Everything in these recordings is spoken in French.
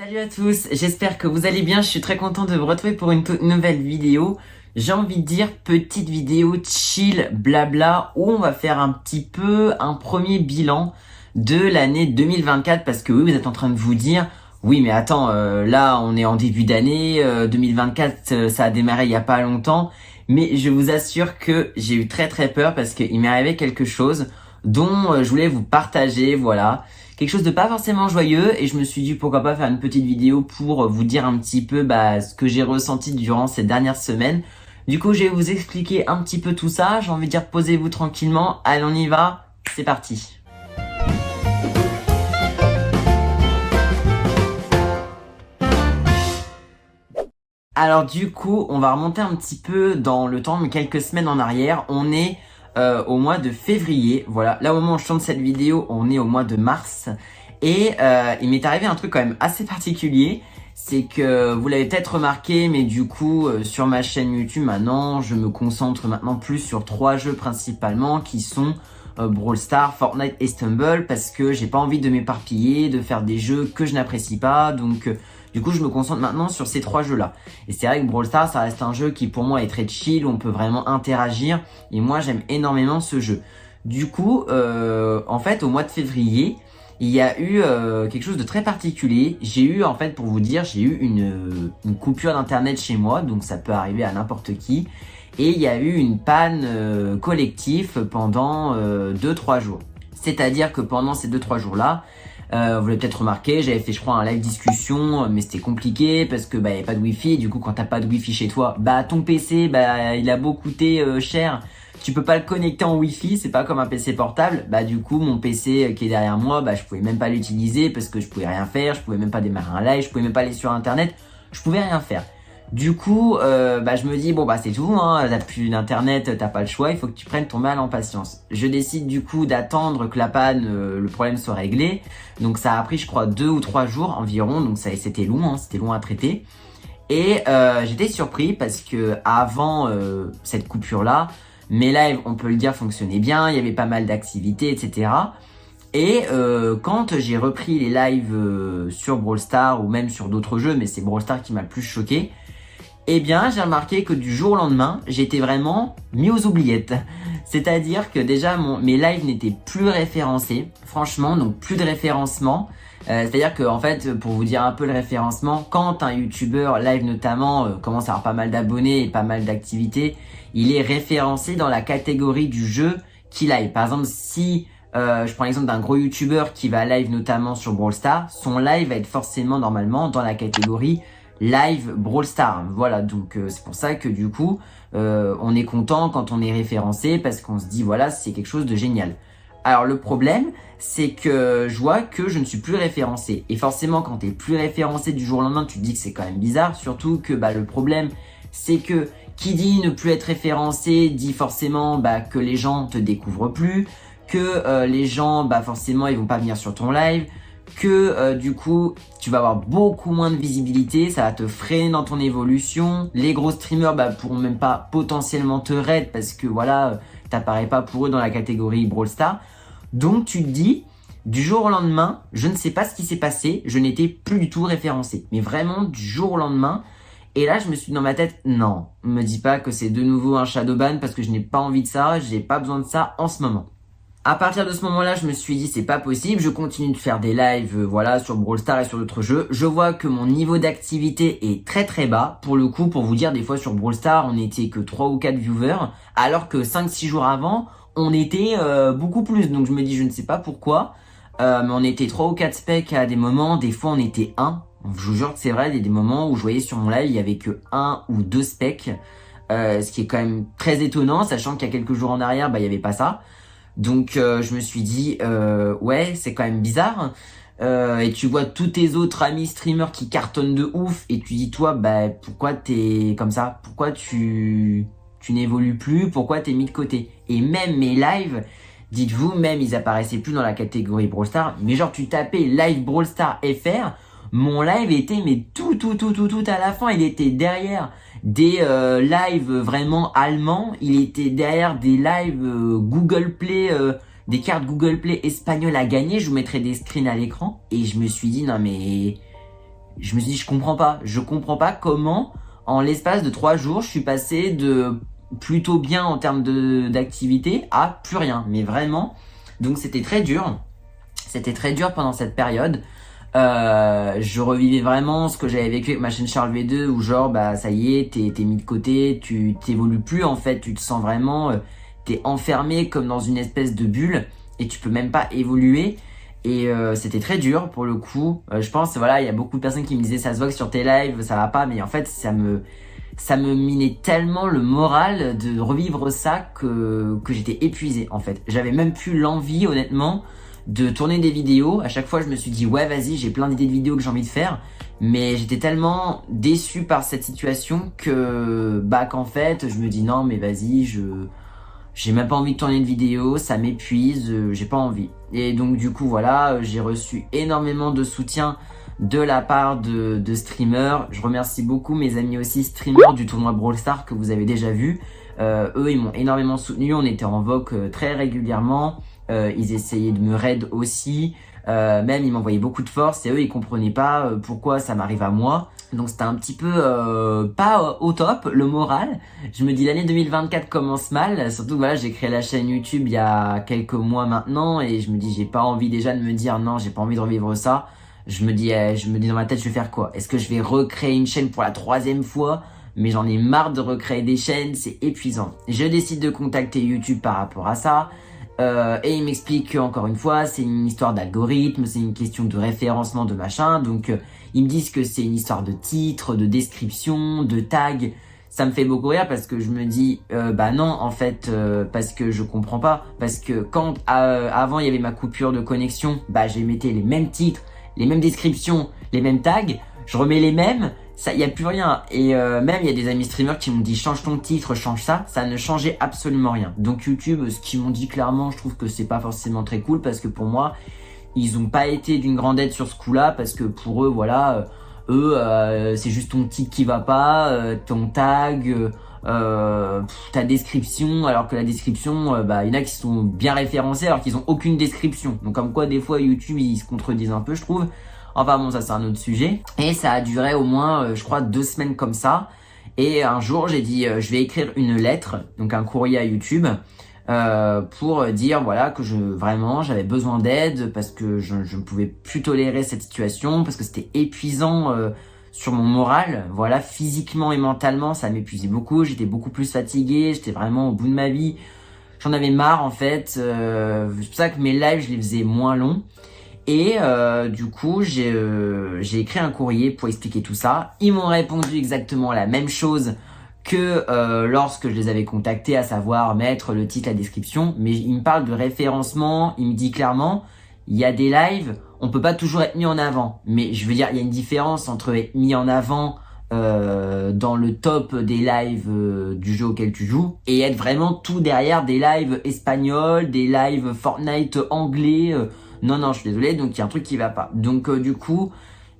Salut à tous, j'espère que vous allez bien, je suis très content de vous retrouver pour une toute nouvelle vidéo. J'ai envie de dire petite vidéo chill blabla où on va faire un petit peu un premier bilan de l'année 2024 parce que oui, vous êtes en train de vous dire oui mais attends, là on est en début d'année, 2024 ça a démarré il y a pas longtemps, mais je vous assure que j'ai eu très peur parce qu'il m'est arrivé quelque chose dont je voulais vous partager, voilà. Quelque chose de pas forcément joyeux et je me suis dit pourquoi pas faire une petite vidéo pour vous dire un petit peu ce que j'ai ressenti durant ces dernières semaines. Du coup, je vais vous expliquer un petit peu tout ça. J'ai envie de dire posez-vous tranquillement. Allez, on y va. C'est parti. Alors du coup, on va remonter un petit peu dans le temps, mais quelques semaines en arrière. On est au mois de février. Voilà, là au moment où je tourne cette vidéo, on est au mois de mars. Et il m'est arrivé un truc quand même assez particulier. C'est que vous l'avez peut-être remarqué, mais du coup, sur ma chaîne YouTube maintenant, je me concentre maintenant plus sur 3 jeux principalement qui sont Brawl Stars, Fortnite et Stumble parce que j'ai pas envie de m'éparpiller, de faire des jeux que je n'apprécie pas. Donc du coup, je me concentre maintenant sur ces 3 jeux-là. Et c'est vrai que Brawl Stars, ça reste un jeu qui pour moi est très chill, où on peut vraiment interagir. Et moi, j'aime énormément ce jeu. Du coup, en fait, au mois de février, il y a eu quelque chose de très particulier. J'ai eu, en fait, pour vous dire, j'ai eu une coupure d'internet chez moi, donc ça peut arriver à n'importe qui. Et il y a eu une panne collective pendant 2-3 jours. C'est-à-dire que pendant ces 2-3 jours-là, vous l'avez peut-être remarqué, j'avais fait je crois un live discussion, mais c'était compliqué parce que il y avait pas de wifi. Du coup, quand t'as pas de wifi chez toi, ton PC, il a beau coûter cher, tu peux pas le connecter en wifi, c'est pas comme un PC portable. Du coup, mon PC qui est derrière moi, je pouvais même pas l'utiliser parce que je pouvais rien faire, je pouvais même pas démarrer un live, je pouvais même pas aller sur internet, je pouvais rien faire. Du coup, je me dis c'est tout, hein, t'as plus d'internet, t'as pas le choix, il faut que tu prennes ton mal en patience. Je décide du coup d'attendre que la panne, le problème soit réglé. Donc ça a pris je crois 2 ou 3 jours environ, donc c'était long, hein, c'était long à traiter. Et j'étais surpris parce que avant cette coupure là, mes lives, on peut le dire, fonctionnaient bien, il y avait pas mal d'activités, etc. Et quand j'ai repris les lives sur Brawl Stars ou même sur d'autres jeux, mais c'est Brawl Stars qui m'a le plus choqué, eh bien, j'ai remarqué que du jour au lendemain, j'étais vraiment mis aux oubliettes. C'est-à-dire que déjà, mes lives n'étaient plus référencés. Franchement, donc plus de référencement. C'est-à-dire que, en fait, pour vous dire un peu le référencement, quand un YouTuber live notamment commence à avoir pas mal d'abonnés et pas mal d'activités, il est référencé dans la catégorie du jeu qu'il live. Par exemple, si je prends l'exemple d'un gros YouTuber qui va live notamment sur Brawl Stars, son live va être forcément normalement dans la catégorie live Brawl Stars. Voilà, donc c'est pour ça que du coup on est content quand on est référencé parce qu'on se dit voilà, c'est quelque chose de génial. Alors le problème, c'est que je vois que je ne suis plus référencé. Et forcément, quand t'es plus référencé du jour au lendemain, tu te dis que c'est quand même bizarre. Surtout que le problème, c'est que qui dit ne plus être référencé dit forcément que les gens te découvrent plus, que les gens forcément ils vont pas venir sur ton live, que du coup tu vas avoir beaucoup moins de visibilité, ça va te freiner dans ton évolution. Les gros streamers pourront même pas potentiellement te raid parce que voilà, t'apparais pas pour eux dans la catégorie Brawl Stars. Donc tu te dis, du jour au lendemain, je ne sais pas ce qui s'est passé, je n'étais plus du tout référencé. Mais vraiment du jour au lendemain. Et là je me suis dit dans ma tête, non, me dis pas que c'est de nouveau un shadowban parce que je n'ai pas envie de ça, j'ai pas besoin de ça en ce moment. À partir de ce moment-là, je me suis dit c'est pas possible, je continue de faire des lives voilà sur Brawl Stars et sur d'autres jeux. Je vois que mon niveau d'activité est très bas. Pour le coup, pour vous dire, des fois sur Brawl Stars, on n'était que 3 ou 4 viewers, alors que 5-6 jours avant, on était beaucoup plus. Donc je me dis je ne sais pas pourquoi, mais on était 3 ou 4 specs à des moments, des fois on était 1. Je vous jure que c'est vrai, il y a des moments où je voyais sur mon live, il y avait que 1 ou 2 specs, ce qui est quand même très étonnant, sachant qu'il y a quelques jours en arrière, il y avait pas ça. Donc je me suis dit ouais, c'est quand même bizarre. Et tu vois tous tes autres amis streamers qui cartonnent de ouf et tu dis toi pourquoi t'es comme ça, pourquoi tu n'évolues plus, pourquoi t'es mis de côté. Et même mes lives, dites-vous, même ils apparaissaient plus dans la catégorie Brawl Stars, mais genre tu tapais live Brawl Stars FR, mon live était mais tout à la fin, il était derrière des lives vraiment allemands, il était derrière des lives Google Play, des cartes Google Play espagnoles à gagner. Je vous mettrai des screens à l'écran et je me suis dit non mais Je me suis dit, je comprends pas comment, en l'espace de 3 jours, je suis passé de plutôt bien en termes d'activité à plus rien. Mais vraiment, donc c'était très dur. C'était très dur pendant cette période. Je revivais vraiment ce que j'avais vécu avec ma chaîne Charles V2 où genre bah ça y est, t'es mis de côté, tu t'évolues plus en fait, tu te sens vraiment, t'es enfermé comme dans une espèce de bulle et tu peux même pas évoluer. Et c'était très dur pour le coup. Je pense voilà, il y a beaucoup de personnes qui me disaient ça se voit que sur tes lives ça va pas, mais en fait ça me minait tellement le moral de revivre ça que j'étais épuisé en fait. J'avais même plus l'envie honnêtement de tourner des vidéos. À chaque fois je me suis dit ouais vas-y, j'ai plein d'idées de vidéos que j'ai envie de faire, mais j'étais tellement déçu par cette situation que bah qu'en fait je me dis non mais vas-y, j'ai même pas envie de tourner de vidéos, ça m'épuise, j'ai pas envie. Et donc du coup voilà, j'ai reçu énormément de soutien de la part de streamers. Je remercie beaucoup mes amis aussi streamers du tournoi Brawl Stars que vous avez déjà vu. Eux ils m'ont énormément soutenu, on était en voc très régulièrement. Ils essayaient de me raid aussi. Même ils m'envoyaient beaucoup de force et eux ils comprenaient pas pourquoi ça m'arrive à moi. Donc c'était un petit peu pas au top le moral. Je me dis l'année 2024 commence mal, surtout voilà, j'ai créé la chaîne YouTube il y a quelques mois maintenant et je me dis j'ai pas envie déjà de me dire non, j'ai pas envie de revivre ça. Je me dis dans ma tête je vais faire quoi? Est-ce que je vais recréer une chaîne pour la 3e fois? Mais j'en ai marre de recréer des chaînes, c'est épuisant. Je décide de contacter YouTube par rapport à ça. Et il m'explique qu'encore une fois, c'est une histoire d'algorithme, c'est une question de référencement de machin. Donc, ils me disent que c'est une histoire de titre, de description, de tag. Ça me fait beaucoup rire parce que je me dis, bah non, en fait, parce que je comprends pas. Parce que quand avant il y avait ma coupure de connexion, bah j'ai mettais les mêmes titres, les mêmes descriptions, les mêmes tags. Je remets les mêmes, ça y a plus rien. Et même il y a des amis streamers qui m'ont dit change ton titre, change ça. Ça ne changeait absolument rien. Donc YouTube, ce qu'ils m'ont dit clairement, je trouve que c'est pas forcément très cool parce que pour moi, ils ont pas été d'une grande aide sur ce coup-là parce que pour eux, voilà, c'est juste ton titre qui va pas, ton tag, ta description. Alors que la description, bah il y en a qui sont bien référencés alors qu'ils ont aucune description. Donc comme quoi des fois YouTube ils se contredisent un peu, je trouve. Enfin bon, ça c'est un autre sujet. Et ça a duré au moins, je crois, 2 semaines comme ça. Et un jour, j'ai dit, je vais écrire une lettre, donc un courrier à YouTube, pour dire voilà que j'avais besoin d'aide parce que je ne pouvais plus tolérer cette situation, parce que c'était épuisant sur mon moral. Voilà, physiquement et mentalement, ça m'épuisait beaucoup. J'étais beaucoup plus fatigué, j'étais vraiment au bout de ma vie. J'en avais marre en fait. C'est pour ça que mes lives, je les faisais moins longs. Et du coup, j'ai écrit un courrier pour expliquer tout ça. Ils m'ont répondu exactement la même chose que lorsque je les avais contactés, à savoir mettre le titre, la description. Mais ils me parlent de référencement. Ils me disent clairement, il y a des lives, on peut pas toujours être mis en avant. Mais je veux dire, il y a une différence entre être mis en avant dans le top des lives du jeu auquel tu joues et être vraiment tout derrière des lives espagnols, des lives Fortnite anglais. Non, je suis désolé, donc il y a un truc qui va pas. Donc du coup,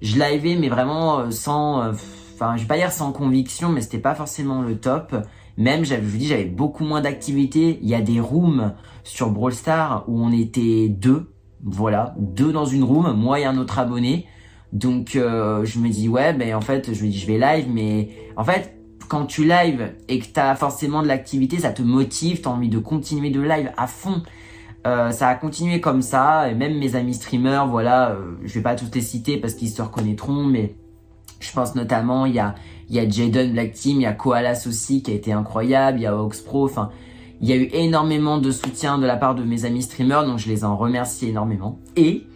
je livais mais vraiment sans, enfin je vais pas dire sans conviction, mais c'était pas forcément le top. Même je vous dis, j'avais beaucoup moins d'activités. Il y a des rooms sur Brawl Stars où on était 2, voilà, 2 dans une room, moi et un autre abonné. Donc je me dis ouais, ben en fait je me dis je vais live, mais en fait quand tu live et que t'as forcément de l'activité, ça te motive, t'as envie de continuer de live à fond. Ça a continué comme ça, et même mes amis streamers, voilà, je vais pas tous les citer parce qu'ils se reconnaîtront, mais je pense notamment, il y a Jaden Black Team, il y a Koalas aussi qui a été incroyable, il y a Oxpro, enfin, il y a eu énormément de soutien de la part de mes amis streamers, donc je les en remercie énormément. Et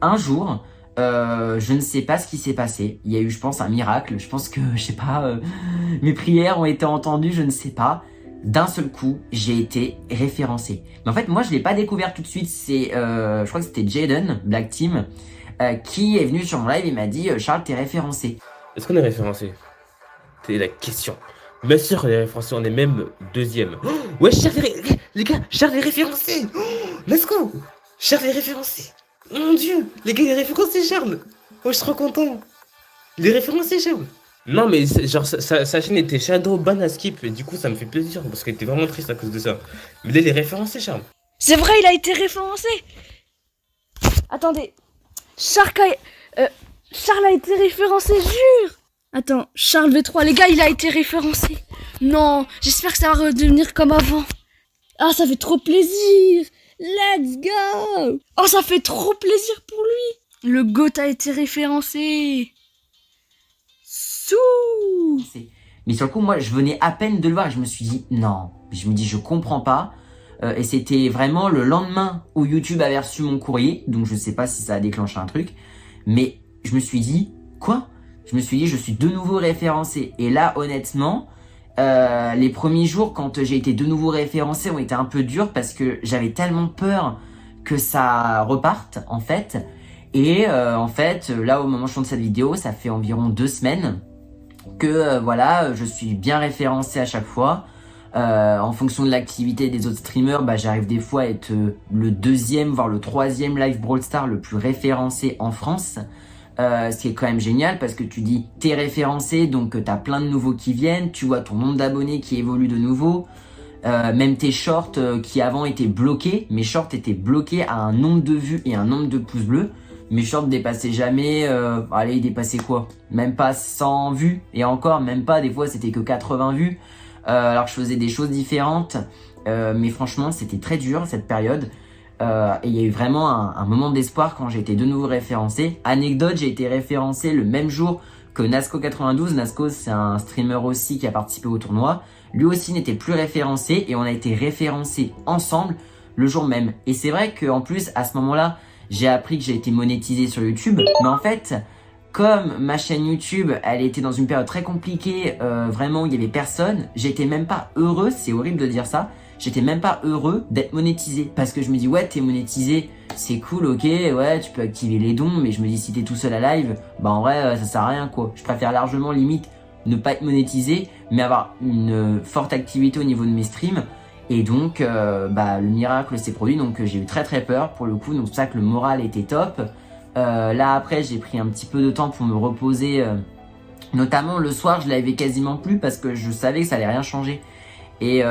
un jour, je ne sais pas ce qui s'est passé, il y a eu, je pense, un miracle, je pense que, je sais pas, mes prières ont été entendues, je ne sais pas. D'un seul coup, j'ai été référencé. Mais en fait, moi, je l'ai pas découvert tout de suite. C'est, je crois que c'était Jaden, Black Team, qui est venu sur mon live et m'a dit Charles, t'es référencé. Est-ce qu'on est référencé? C'est la question. Bien sûr qu'on est référencé, on est même deuxième. Oh, ouais, les gars, Charles est référencé. Oh, let's go. Charles est référencé. Mon Dieu, les gars, il est référencé, Charles. Oh, je suis trop content. Il est référencé, Charles. Non, mais genre, sa chaîne était Shadow Ban à Skip, et du coup, ça me fait plaisir, parce qu'elle était vraiment triste à cause de ça. Mais là, il est référencé, Charles. C'est vrai, il a été référencé. Attendez. Sharkai... Charles a été référencé, jure. Attends, Charles V3, les gars, il a été référencé. Non, j'espère que ça va redevenir comme avant. Ah, ça fait trop plaisir. Let's go. Oh, ça fait trop plaisir pour lui. Le GOAT a été référencé. Sous. Mais sur le coup, moi, je venais à peine de le voir et je me suis dit, non. Je me dis, je comprends pas. Et c'était vraiment le lendemain où YouTube avait reçu mon courrier. Donc, je sais pas si ça a déclenché un truc. Mais je me suis dit, quoi? Je me suis dit, je suis de nouveau référencé. Et là, honnêtement, les premiers jours, quand j'ai été de nouveau référencé, ont été un peu durs parce que j'avais tellement peur que ça reparte, en fait. Et en fait, là, au moment où je tourne cette vidéo, ça fait environ 2 semaines que voilà, je suis bien référencé à chaque fois. En fonction de l'activité des autres streamers, bah, j'arrive des fois à être le 2e, voire le 3e live Brawl Stars le plus référencé en France. Ce qui est quand même génial parce que tu dis t'es référencé, donc t'as plein de nouveaux qui viennent, tu vois ton nombre d'abonnés qui évolue de nouveau. Même tes shorts qui avant étaient bloqués, mes shorts étaient bloqués à un nombre de vues et un nombre de pouces bleus. Mes shorts dépassaient jamais, allez, ils dépassaient quoi? Même pas 100 vues, et encore, même pas, des fois c'était que 80 vues, alors que je faisais des choses différentes, mais franchement c'était très dur cette période, et il y a eu vraiment un moment d'espoir quand j'ai été de nouveau référencé. Anecdote, j'ai été référencé le même jour que Nasco92, Nasco c'est un streamer aussi qui a participé au tournoi, lui aussi n'était plus référencé, et on a été référencés ensemble le jour même. Et c'est vrai qu'en plus, à ce moment-là, j'ai appris que j'ai été monétisé sur YouTube, mais en fait, comme ma chaîne YouTube, elle était dans une période très compliquée, vraiment, il y avait personne, j'étais même pas heureux, c'est horrible de dire ça, j'étais même pas heureux d'être monétisé, parce que je me dis, ouais, t'es monétisé, c'est cool, ok, ouais, tu peux activer les dons, mais je me dis, si t'es tout seul à live, bah en vrai, ça sert à rien, quoi. Je préfère largement, limite, ne pas être monétisé, mais avoir une forte activité au niveau de mes streams. Et donc, bah, le miracle s'est produit, donc j'ai eu très très peur pour le coup, donc c'est pour ça que le moral était top. Là après, j'ai pris un petit peu de temps pour me reposer, notamment le soir, je l'avais quasiment plus parce que je savais que ça allait rien changer. Et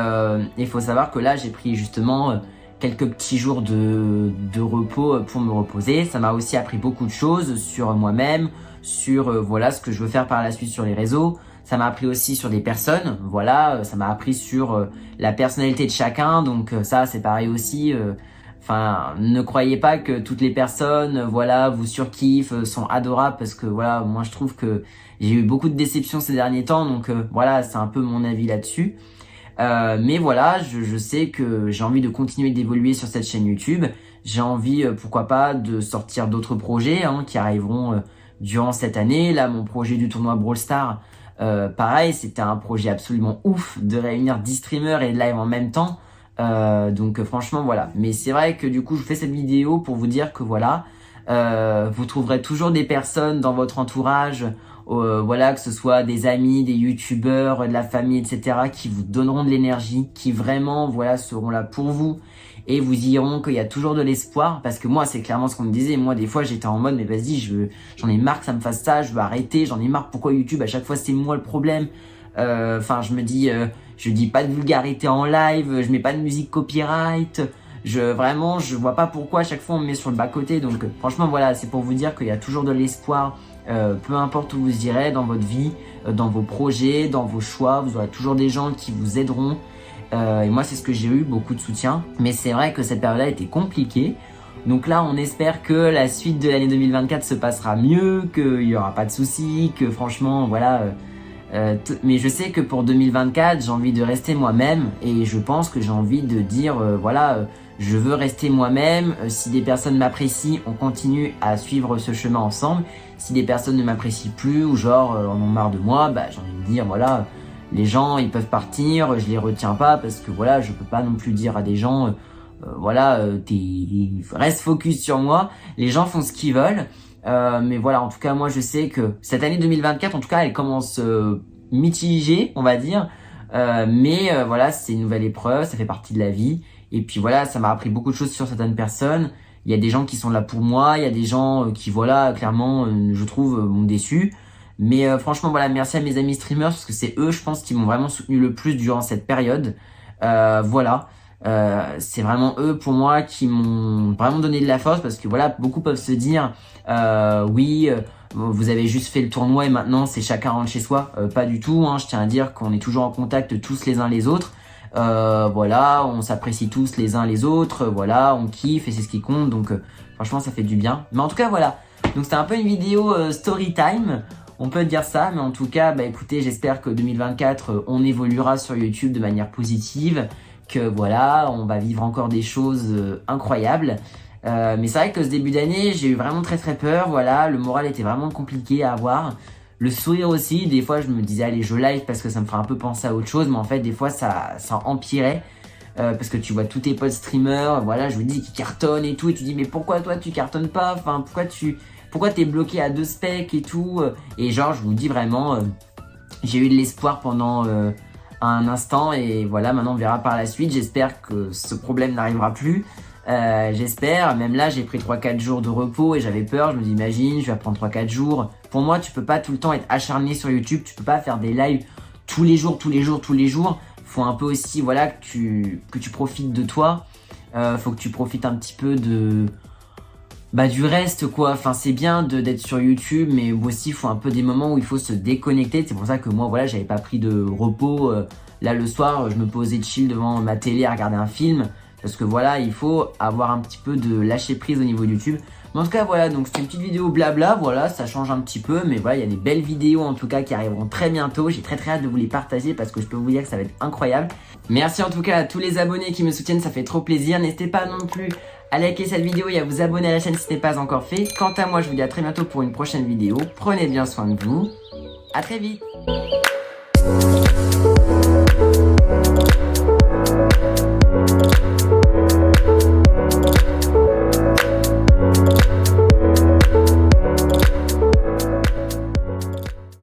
il faut savoir que là, j'ai pris justement quelques petits jours de repos pour me reposer. Ça m'a aussi appris beaucoup de choses sur moi-même, sur voilà ce que je veux faire par la suite sur les réseaux. Ça m'a appris aussi sur des personnes, voilà, ça m'a appris sur la personnalité de chacun, donc ça c'est pareil aussi. Enfin, ne croyez pas que toutes les personnes, voilà, vous surkiffent, sont adorables, parce que voilà, moi je trouve que j'ai eu beaucoup de déceptions ces derniers temps, donc voilà, c'est un peu mon avis là-dessus. Mais voilà, je sais que j'ai envie de continuer d'évoluer sur cette chaîne YouTube. J'ai envie, pourquoi pas, de sortir d'autres projets qui arriveront durant cette année. Là, mon projet du tournoi Brawl Stars, pareil, c'était un projet absolument ouf de réunir 10 streamers et de live en même temps. Donc franchement, voilà. Mais c'est vrai que du coup, je fais cette vidéo pour vous dire que voilà, vous trouverez toujours des personnes dans votre entourage, voilà, que ce soit des amis, des youtubeurs, de la famille, etc., qui vous donneront de l'énergie, qui vraiment, voilà, seront là pour vous et vous diront qu'il y a toujours de l'espoir. Parce que moi, c'est clairement ce qu'on me disait. Moi, des fois, j'étais en mode, mais vas-y, j'en ai marre que ça me fasse ça, je veux arrêter, j'en ai marre, pourquoi YouTube, à chaque fois, c'est moi le problème. Enfin, je me dis, je dis pas de vulgarité en live, je mets pas de musique copyright. Vraiment, je vois pas pourquoi à chaque fois on me met sur le bas-côté. Donc franchement, voilà, c'est pour vous dire qu'il y a toujours de l'espoir, peu importe où vous irez dans votre vie, dans vos projets, dans vos choix, vous aurez toujours des gens qui vous aideront. Et moi, c'est ce que j'ai eu, beaucoup de soutien. Mais c'est vrai que cette période-là était compliquée. Donc là, on espère que la suite de l'année 2024 se passera mieux, qu'il y aura pas de soucis, que franchement, voilà... mais je sais que pour 2024, j'ai envie de rester moi-même et je pense que j'ai envie de dire, voilà, je veux rester moi-même. Si des personnes m'apprécient, on continue à suivre ce chemin ensemble. Si des personnes ne m'apprécient plus ou genre en ont marre de moi, bah, j'ai envie de dire, voilà, les gens, ils peuvent partir, je les retiens pas parce que voilà, je peux pas non plus dire à des gens, voilà, reste focus sur moi. Les gens font ce qu'ils veulent. Mais voilà, en tout cas, moi, je sais que cette année 2024, en tout cas, elle commence mitigée, on va dire. Mais voilà, c'est une nouvelle épreuve, ça fait partie de la vie. Et puis voilà, ça m'a appris beaucoup de choses sur certaines personnes. Il y a des gens qui sont là pour moi, il y a des gens qui, voilà, clairement, je trouve, m'ont déçu. Mais franchement, voilà, merci à mes amis streamers, parce que c'est eux, je pense, qui m'ont vraiment soutenu le plus durant cette période. Voilà. C'est vraiment eux pour moi qui m'ont vraiment donné de la force parce que voilà, beaucoup peuvent se dire oui, vous avez juste fait le tournoi et maintenant c'est chacun rentre chez soi. Pas du tout, hein, je tiens à dire qu'on est toujours en contact tous les uns les autres. Voilà, on s'apprécie tous les uns les autres, voilà, on kiffe et c'est ce qui compte, donc franchement ça fait du bien. Mais en tout cas voilà, donc c'était un peu une vidéo story time, on peut dire ça, mais en tout cas bah écoutez, j'espère que 2024 on évoluera sur YouTube de manière positive, que voilà, on va vivre encore des choses incroyables. Mais c'est vrai que ce début d'année j'ai eu vraiment très peur, voilà, le moral était vraiment compliqué à avoir. Le sourire aussi, des fois je me disais allez je live parce que ça me ferait un peu penser à autre chose, mais en fait des fois ça empirait parce que tu vois tous tes potes streamers, voilà, je vous dis qu'ils cartonnent et tout, et tu dis mais pourquoi toi tu cartonnes pas, enfin pourquoi t'es bloqué à 2 specs et tout, et genre je vous dis vraiment j'ai eu de l'espoir pendant un instant et voilà, maintenant on verra par la suite, j'espère que ce problème n'arrivera plus. J'espère, même là j'ai pris 3-4 jours de repos et j'avais peur, je me dis imagine je vais prendre 3-4 jours. Pour moi tu peux pas tout le temps être acharné sur YouTube, tu peux pas faire des lives tous les jours, faut un peu aussi voilà que tu profites de toi, faut que tu profites un petit peu de du reste quoi, enfin c'est bien d'être sur YouTube mais aussi il faut un peu des moments où il faut se déconnecter, c'est pour ça que moi voilà j'avais pas pris de repos, là le soir je me posais chill devant ma télé à regarder un film. Parce que voilà, il faut avoir un petit peu de lâcher prise au niveau de YouTube. Mais en tout cas, voilà, donc c'était une petite vidéo blabla, voilà, ça change un petit peu. Mais voilà, il y a des belles vidéos en tout cas qui arriveront très bientôt. J'ai très hâte de vous les partager parce que je peux vous dire que ça va être incroyable. Merci en tout cas à tous les abonnés qui me soutiennent, ça fait trop plaisir. N'hésitez pas non plus à liker cette vidéo et à vous abonner à la chaîne si ce n'est pas encore fait. Quant à moi, je vous dis à très bientôt pour une prochaine vidéo. Prenez bien soin de vous. À très vite.